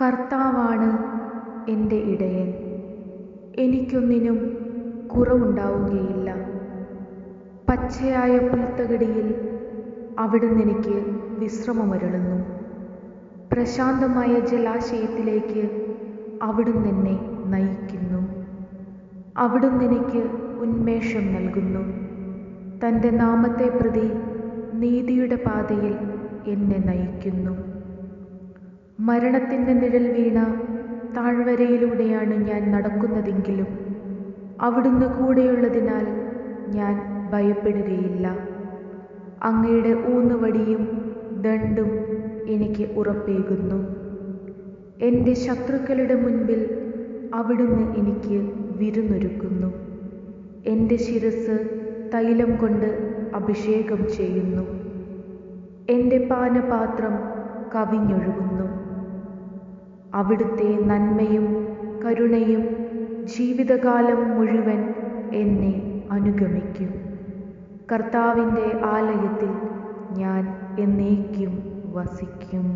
കർത്താവാണ് എൻ്റെ ഇടയൻ, എനിക്കൊന്നിനും കുറവുണ്ടാവുകയില്ല. പച്ചയായ പുൽത്തകിടിയിൽ അവിടുന്ന് എനിക്ക് വിശ്രമമരുളുന്നു. പ്രശാന്തമായ ജലാശയത്തിലേക്ക് അവിടുന്ന് എന്നെ നയിക്കുന്നു. അവിടുന്ന് എനിക്ക് ഉന്മേഷം നൽകുന്നു. തൻ്റെ നാമത്തെ പ്രതി നീതിയുടെ പാതയിൽ എന്നെ നയിക്കുന്നു. മരണത്തിൻ്റെ നിഴൽ വീണ താഴ്വരയിലൂടെയാണ് ഞാൻ നടക്കുന്നതെങ്കിലും അവിടുന്ന് കൂടെയുള്ളതിനാൽ ഞാൻ ഭയപ്പെടുകയില്ല. അങ്ങയുടെ ഊന്നുവടിയും ദണ്ഡും എനിക്ക് ഉറപ്പേകുന്നു. എൻ്റെ ശത്രുക്കളുടെ മുൻപിൽ അവിടുന്ന് എനിക്ക് വിരുന്നൊരുക്കുന്നു. എൻ്റെ ശിരസ്സ് തൈലം കൊണ്ട് അഭിഷേകം ചെയ്യുന്നു. എൻ്റെ പാനപാത്രം കവിഞ്ഞൊഴുകുന്നു. അവിടുത്തെ നന്മയും കരുണയും ജീവിതകാലം മുഴുവൻ എന്നെ അനുഗമിക്കും. കർത്താവിൻ്റെ ആലയത്തിൽ ഞാൻ എന്നേക്കും വസിക്കും.